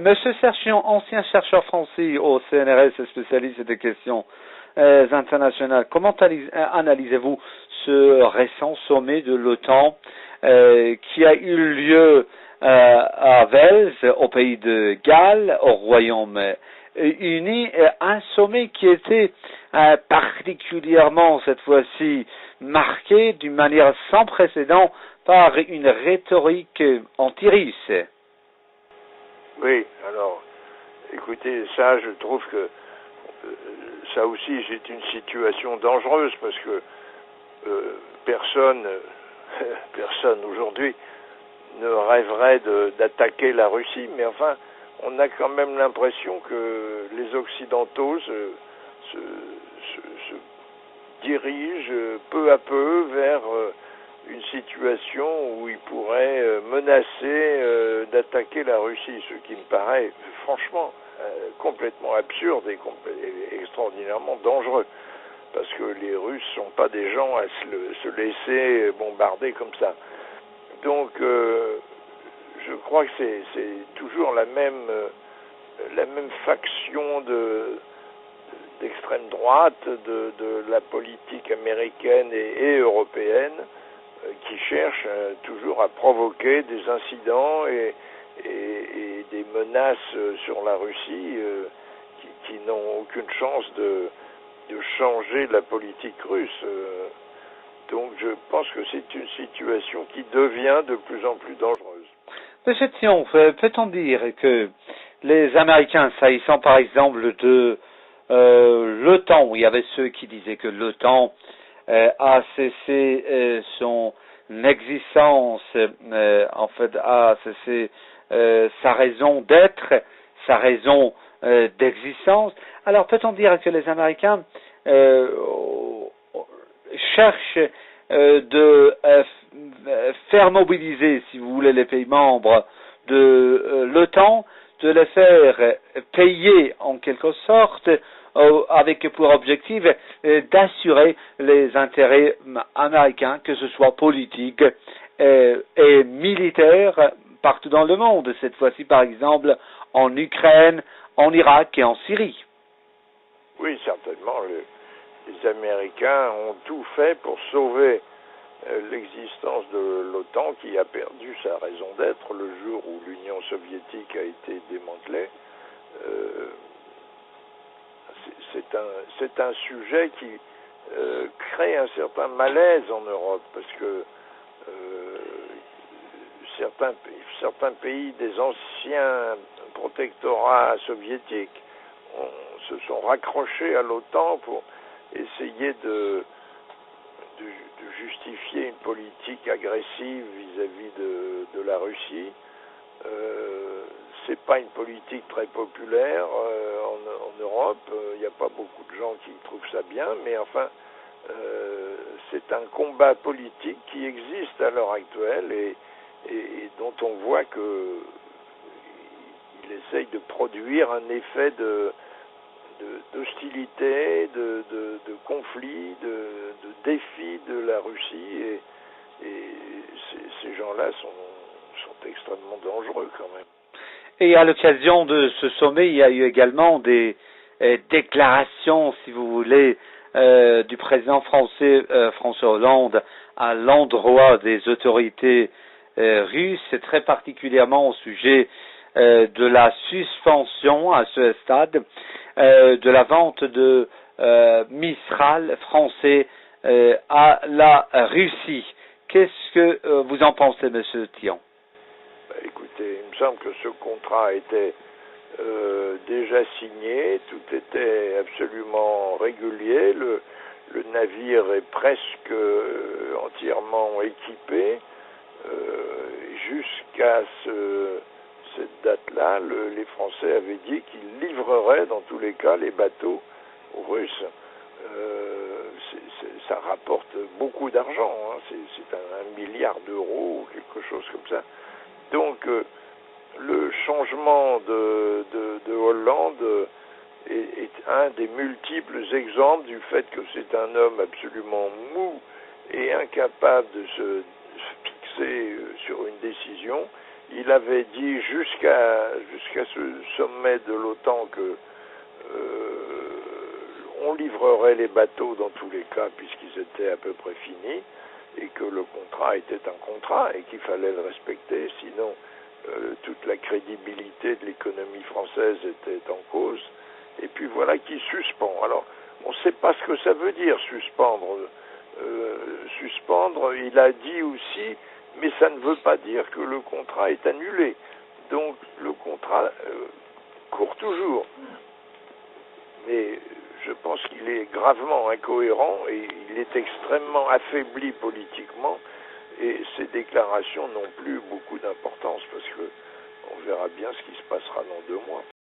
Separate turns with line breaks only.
Monsieur Serchion, ancien chercheur français au CNRS et spécialiste des questions internationales, comment analysez-vous ce récent sommet de l'OTAN qui a eu lieu à Wels, au pays de Galles, au Royaume-Uni, un sommet qui était particulièrement cette fois-ci marqué d'une manière sans précédent par une rhétorique anti-russe.
Oui, alors, écoutez, ça, je trouve que ça aussi, c'est une situation dangereuse parce que personne aujourd'hui ne rêverait d'attaquer la Russie, mais enfin, on a quand même l'impression que les Occidentaux se dirigent peu à peu vers une situation où ils pourraient menacer d'attaquer la Russie, ce qui me paraît franchement complètement absurde et extraordinairement dangereux, parce que les Russes sont pas des gens à se laisser bombarder comme ça. Donc je crois que c'est toujours la même faction d'extrême droite de la politique américaine et européenne qui cherche toujours à provoquer des incidents et des menaces sur la Russie qui n'ont aucune chance de changer la politique russe. Donc je pense que c'est une situation qui devient de plus en plus dangereuse.
Monsieur Thion, peut-on dire que les Américains, s'agissant par exemple de l'OTAN, où il y avait ceux qui disaient que l'OTAN a cessé son existence, en fait a cessé sa raison d'être, sa raison d'existence. Alors peut-on dire que les Américains cherchent de faire mobiliser, si vous voulez, les pays membres de l'OTAN, de les faire payer en quelque sorte avec pour objectif d'assurer les intérêts américains, que ce soit politiques et militaires partout dans le monde, cette fois-ci par exemple en Ukraine, en Irak et en Syrie.
Oui, certainement, les Américains ont tout fait pour sauver l'existence de l'OTAN qui a perdu sa raison d'être le jour où l'Union soviétique a été démantelée. C'est un sujet qui crée un certain malaise en Europe parce que certains pays des anciens protectorats soviétiques se sont raccrochés à l'OTAN pour essayer de justifier une politique agressive vis-à-vis de la Russie. C'est pas une politique très populaire en Europe. Il n'y a pas beaucoup de gens qui trouvent ça bien, mais enfin, c'est un combat politique qui existe à l'heure actuelle et dont on voit que il essaye de produire un effet d'hostilité, de conflit, de défi de la Russie et ces gens-là sont extrêmement dangereux quand même.
Et à l'occasion de ce sommet, il y a eu également des déclarations, si vous voulez, du président français François Hollande à l'endroit des autorités russes, et très particulièrement au sujet de la suspension à ce stade de la vente de Mistral français à la Russie. Qu'est-ce que vous en pensez, Monsieur Thion?
Écoutez, il me semble que ce contrat était déjà signé, tout était absolument régulier, le navire est presque entièrement équipé. Jusqu'à cette date-là, les Français avaient dit qu'ils livreraient dans tous les cas les bateaux aux Russes. Ça rapporte beaucoup d'argent, hein. C'est 1 milliard d'euros ou quelque chose comme ça. Donc le changement de Hollande est un des multiples exemples du fait que c'est un homme absolument mou et incapable de se fixer sur une décision il avait dit jusqu'à ce sommet de l'OTAN que on livrerait les bateaux dans tous les cas puisqu'ils étaient à peu près finis et que le contrat était un contrat et qu'il fallait le respecter, sinon toute la crédibilité de l'économie française était en cause. Et puis voilà qu'il suspend. Alors, on ne sait pas ce que ça veut dire, suspendre. Suspendre, il a dit aussi, mais ça ne veut pas dire que le contrat est annulé. Donc, le contrat court toujours. Mais je pense qu'il est gravement incohérent et il est extrêmement affaibli politiquement. Et ces déclarations n'ont plus beaucoup d'importance parce que on verra bien ce qui se passera dans 2 mois.